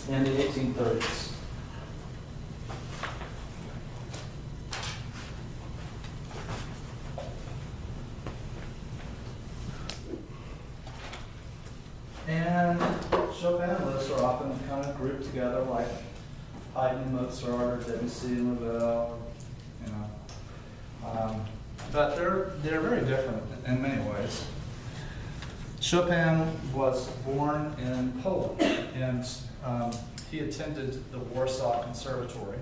in the 1830s. And Chopin lists are often kind of grouped together like Haydn, Mozart, or Debussy, and Ravel, you know. But they're very different in many ways. Chopin was born in Poland, and he attended the Warsaw Conservatory.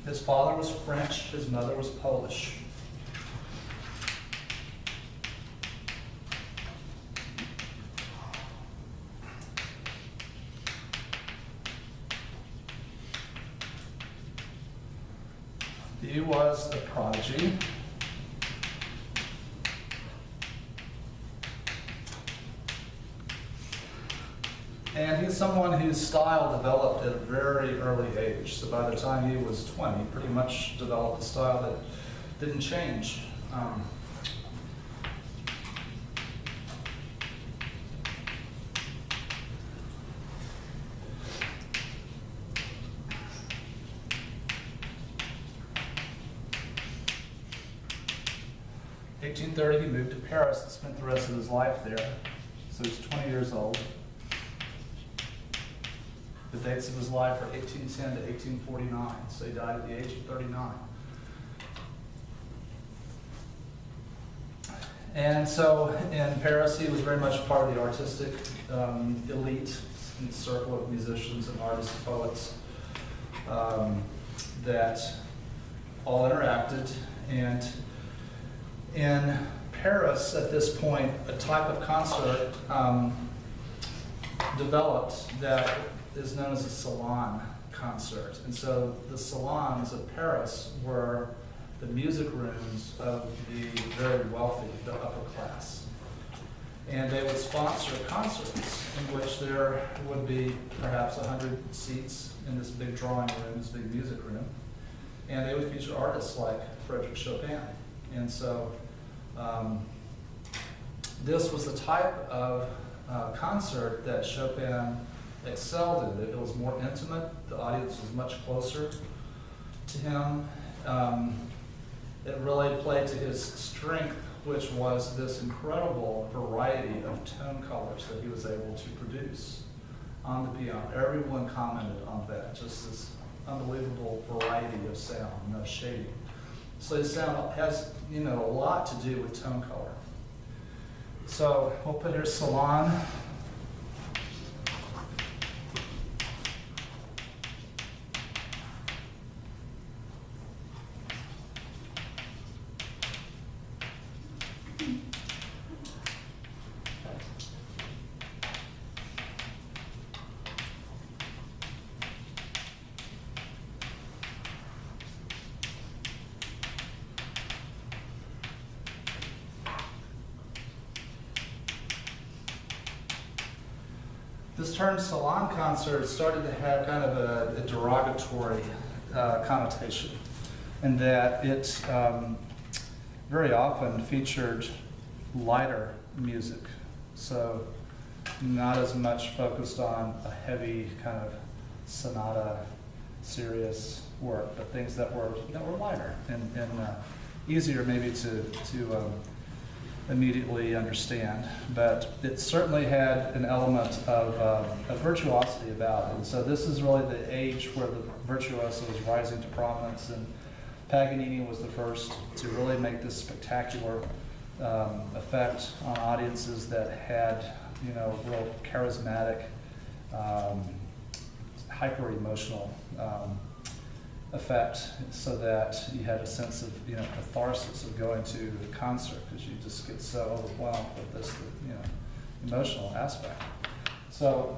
His father was French, his mother was Polish. He was a prodigy. And he's someone whose style developed at a very early age. So by the time he was 20, he pretty much developed a style that didn't change. 1830, he moved to Paris and spent the rest of his life there. So he's 20 years old. The dates of his life are 1810 to 1849, so he died at the age of 39. And so in Paris, he was very much part of the artistic elite in the circle of musicians and artists, poets that all interacted. And in Paris, at this point, a type of concert developed that is known as a salon concert. And so the salons of Paris were the music rooms of the very wealthy, the upper class. And they would sponsor concerts in which there would be perhaps 100 seats in this big drawing room, this big music room. And they would feature artists like Frederic Chopin. And so this was the type of concert that Chopin excelled in. It was more intimate. The audience was much closer to him. It really played to his strength, which was this incredible variety of tone colors that he was able to produce on the piano. Everyone commented on that, just this unbelievable variety of sound, no shading. So his sound has, a lot to do with tone color. So we'll put here Salon. This term salon concert started to have kind of a derogatory connotation, in that it very often featured lighter music. So not as much focused on a heavy kind of sonata, serious work, but things that were lighter and easier maybe to immediately understand. But it certainly had an element of virtuosity about it. And so this is really the age where the virtuoso was rising to prominence, and Paganini was the first to really make this spectacular effect on audiences that had, real charismatic, hyper-emotional effect, so that you had a sense of catharsis of going to a concert, because you just get so overwhelmed with this emotional aspect. So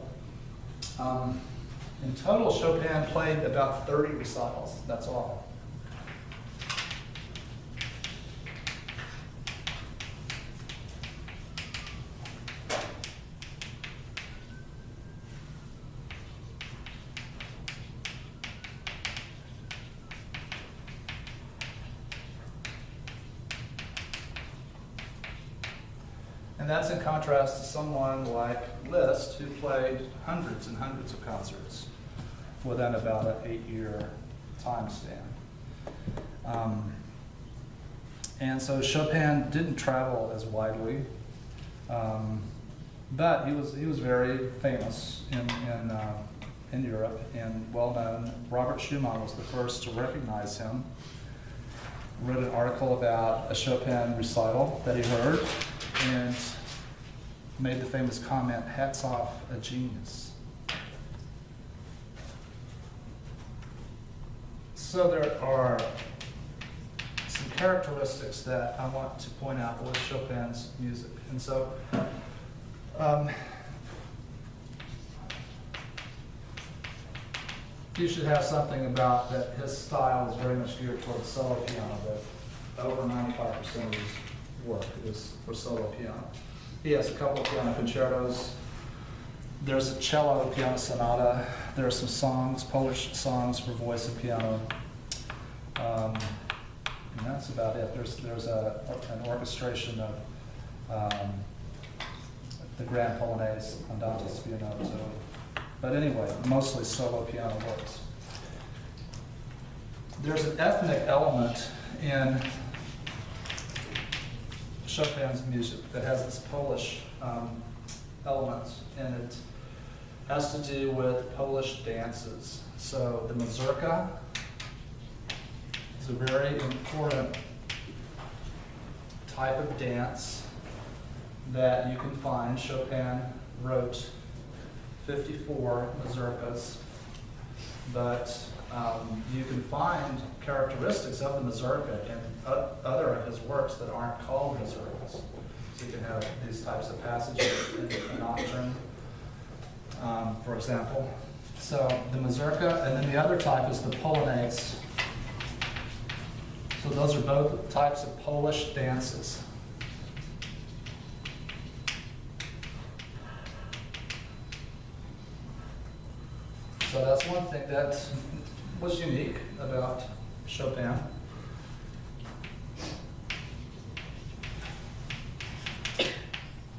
in total, Chopin played about 30 recitals. That's all. And that's in contrast to someone like Liszt, who played hundreds and hundreds of concerts within about an 8-year time span. And so Chopin didn't travel as widely, but he was very famous in Europe and well known. Robert Schumann was the first to recognize him. Wrote an article about a Chopin recital that he heard and made the famous comment, "Hats off, a genius." So there are some characteristics that I want to point out with Chopin's music. And so you should have something about that his style is very much geared toward the solo piano, that over 95% of his work is for solo piano. He has a couple of piano concertos. There's a cello piano sonata. There are some songs, Polish songs for voice and piano. And that's about it. There's an orchestration of the Grand Polonaise, Andante Spianato. But anyway, mostly solo piano works. There's an ethnic element in Chopin's music that has this Polish element, and it has to do with Polish dances. So the mazurka is a very important type of dance that you can find. Chopin wrote 54 mazurkas, but you can find characteristics of the mazurka in other of his works that aren't called mazurkas. So you can have these types of passages in a nocturne, for example. So the mazurka, and then the other type is the polonaise. So those are both types of Polish dances. So that's one thing that was unique about Chopin.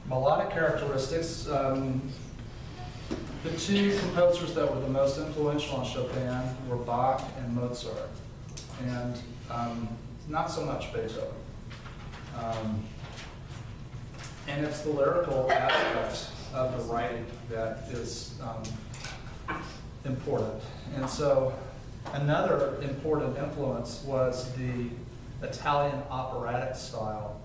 Melodic characteristics. The two composers that were the most influential on Chopin were Bach and Mozart, and not so much Beethoven. And it's the lyrical aspect of the writing that is important. And so another important influence was the Italian operatic style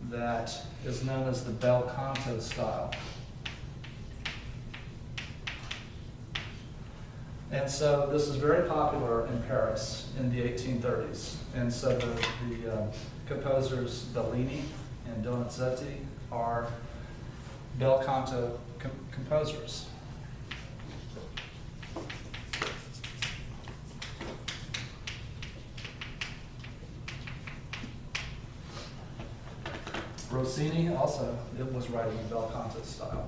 that is known as the bel canto style. And so this is very popular in Paris in the 1830s. And so the composers Bellini and Donizetti are bel canto composers. Rossini also was writing in bel canto style.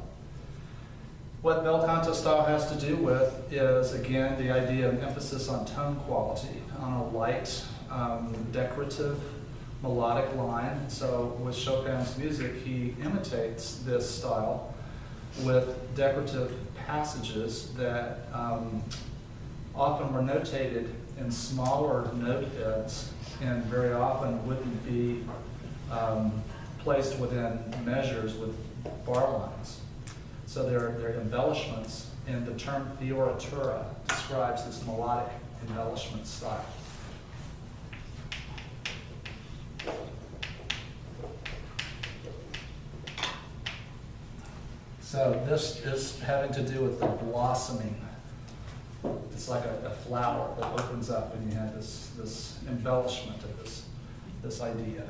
What bel canto style has to do with is, again, the idea of emphasis on tone quality, on a light, decorative, melodic line. So with Chopin's music, he imitates this style with decorative passages that often were notated in smaller note heads and very often wouldn't be placed within measures with bar lines. So they're embellishments, and the term fioritura describes this melodic embellishment style. So this is having to do with the blossoming. It's like a flower that opens up, and you have this embellishment of this idea.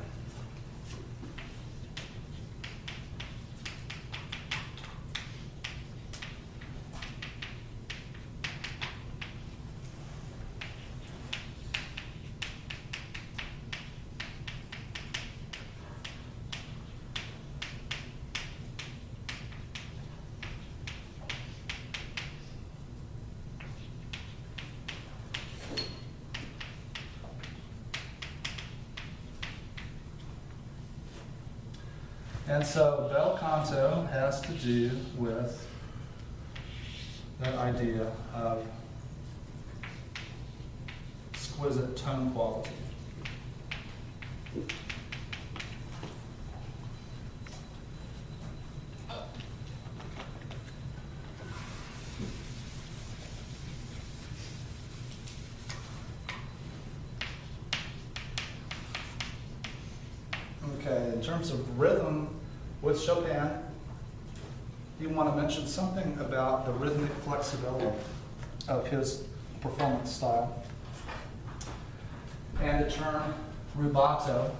And so bel canto has to do with that idea of exquisite tone quality. Okay, in terms of rhythm, with Chopin, you want to mention something about the rhythmic flexibility of his performance style. And the term rubato,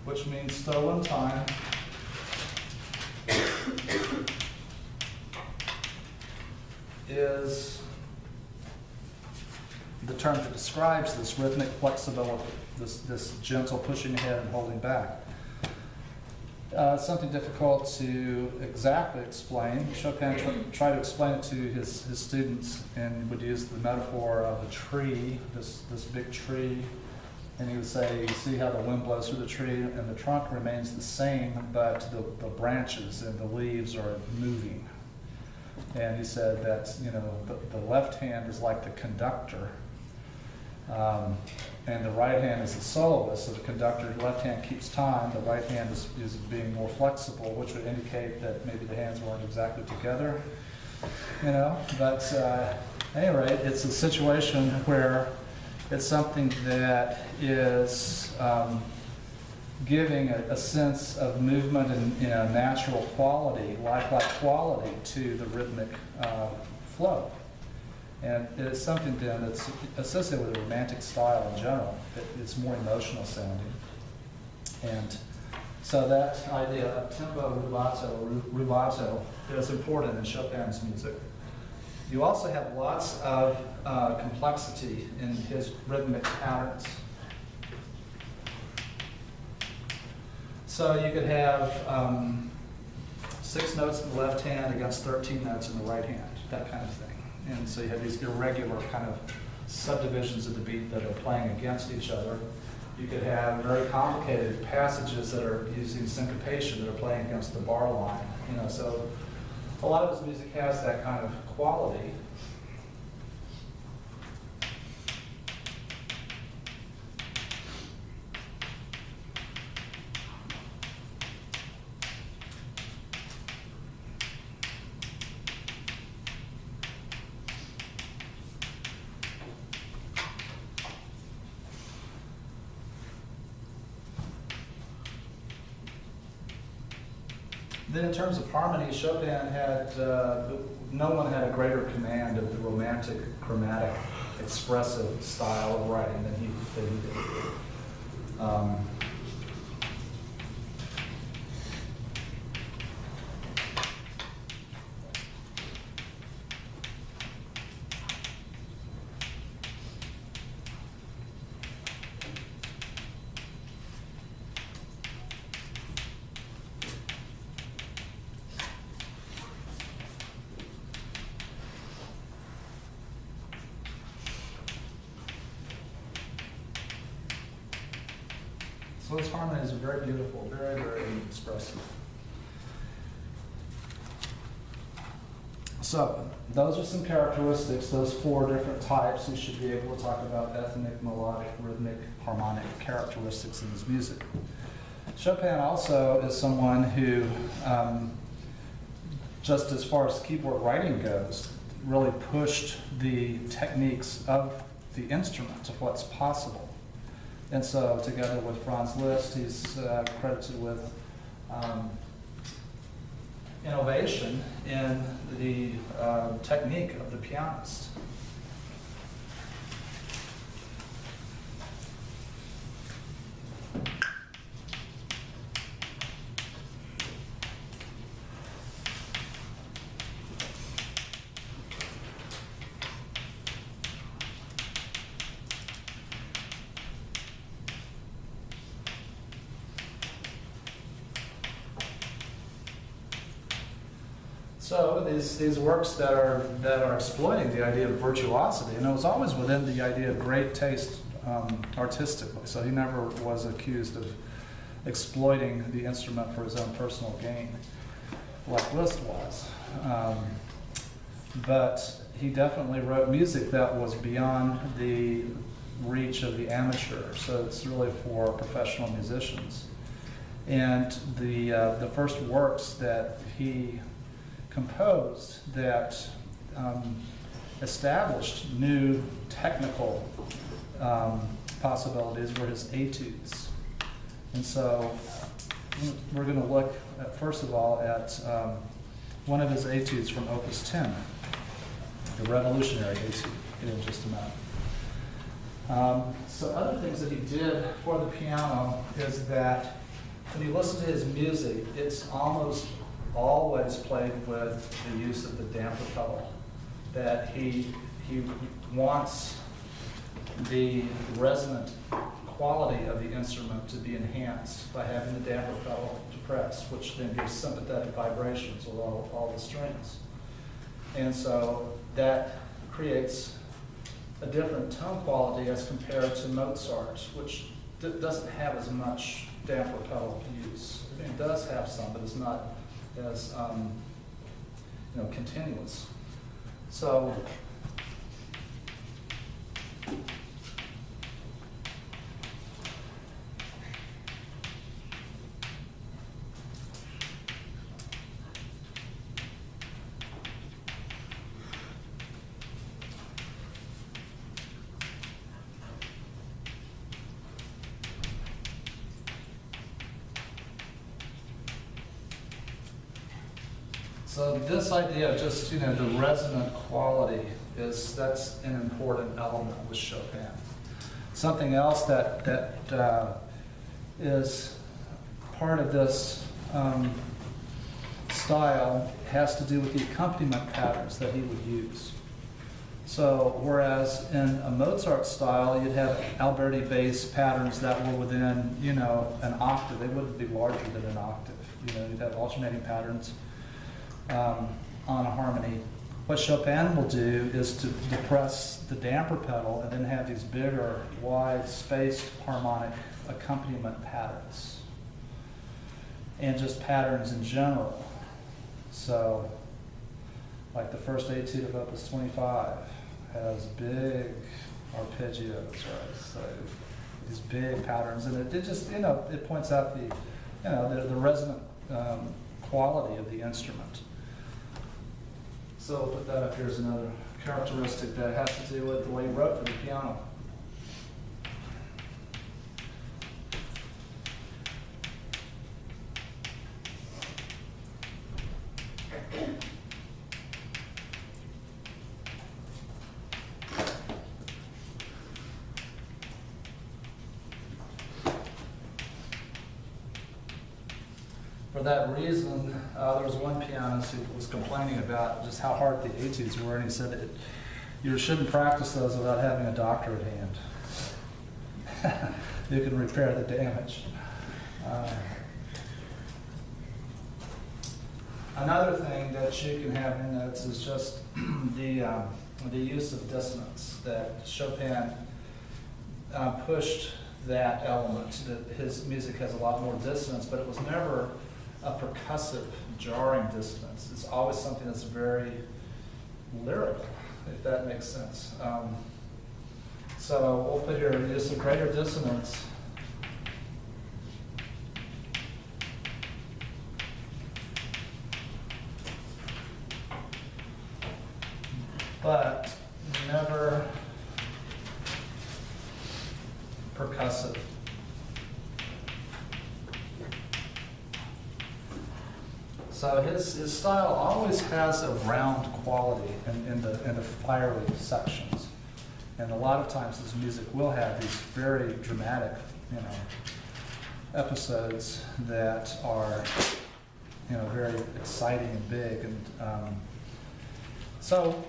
which means stolen time, is the term that describes this rhythmic flexibility, this gentle pushing ahead and holding back. Something difficult to exactly explain. Chopin tried to explain it to his students and would use the metaphor of a tree, this big tree, and he would say, you see how the wind blows through the tree and the trunk remains the same, but the branches and the leaves are moving. And he said that, you know, the left hand is like the conductor, and the right hand is the soloist. So the conductor, the left hand keeps time, the right hand is being more flexible, which would indicate that maybe the hands weren't exactly together, you know. But at any rate, it's a situation where it's something that is giving a sense of movement and, you know, natural quality, lifelike quality to the rhythmic flow. And it is something then that's associated with a romantic style in general. It's more emotional sounding. And so that idea of tempo rubato is important in Chopin's music. You also have lots of complexity in his rhythmic patterns. So you could have 6 notes in the left hand against 13 notes in the right hand, that kind of thing. And so you have these irregular kind of subdivisions of the beat that are playing against each other. You could have very complicated passages that are using syncopation that are playing against the bar line. You know, so a lot of his music has that kind of quality. Then in terms of harmony, Chopin had, no one had a greater command of the romantic, chromatic, expressive style of writing than he did. So his harmonies are very beautiful, very, very expressive. So those are some characteristics, those 4 different types. We should be able to talk about ethnic, melodic, rhythmic, harmonic characteristics in his music. Chopin also is someone who, just as far as keyboard writing goes, really pushed the techniques of the instrument to what's possible. And so, together with Franz Liszt, he's credited with innovation in the technique of the pianist. So these works that are exploiting the idea of virtuosity, and it was always within the idea of great taste artistically. So he never was accused of exploiting the instrument for his own personal gain, like Liszt was. But he definitely wrote music that was beyond the reach of the amateur. So it's really for professional musicians. And the first works that he composed that established new technical possibilities were his etudes. And so we're going to look at, first of all, at one of his etudes from Opus 10, the revolutionary etude, in just a minute. So other things that he did for the piano is that when you listen to his music, it's almost always played with the use of the damper pedal. That he wants the resonant quality of the instrument to be enhanced by having the damper pedal depressed, which then gives sympathetic vibrations with all the strings. And so that creates a different tone quality as compared to Mozart, which doesn't have as much damper pedal use. I mean, it does have some, but it's not as continuous. So So this idea of just, the resonant quality that's an important element with Chopin. Something else that is part of this style has to do with the accompaniment patterns that he would use. So whereas in a Mozart style, you'd have Alberti bass patterns that were within, an octave. They wouldn't be larger than an octave. You'd have alternating patterns on a harmony. What Chopin will do is to depress the damper pedal and then have these bigger, wide, spaced harmonic accompaniment patterns. And just patterns in general. So, like the first etude of Opus 25 has big arpeggios, right? So these big patterns, and it just, it points out the resonant quality of the instrument. So we'll put that up here as another characteristic that has to do with the way he wrote for the piano. For that reason, there was one pianist who was complaining about just how hard the etudes were, and he said that you shouldn't practice those without having a doctor at hand. You can repair the damage. Another thing that you can have in notes is just the use of dissonance, that Chopin pushed that element, that his music has a lot more dissonance, but it was never a percussive, jarring dissonance. It's always something that's very lyrical, if that makes sense. So we'll put here use of greater dissonance. But never percussive. So his style always has a round quality in the fiery sections, and a lot of times his music will have these very dramatic, episodes that are, very exciting and big, and so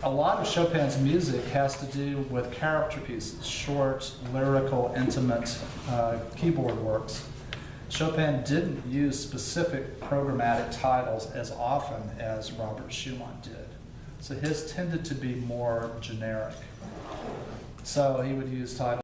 a lot of Chopin's music has to do with character pieces, short, lyrical, intimate keyboard works. Chopin didn't use specific programmatic titles as often as Robert Schumann did. So his tended to be more generic. So he would use titles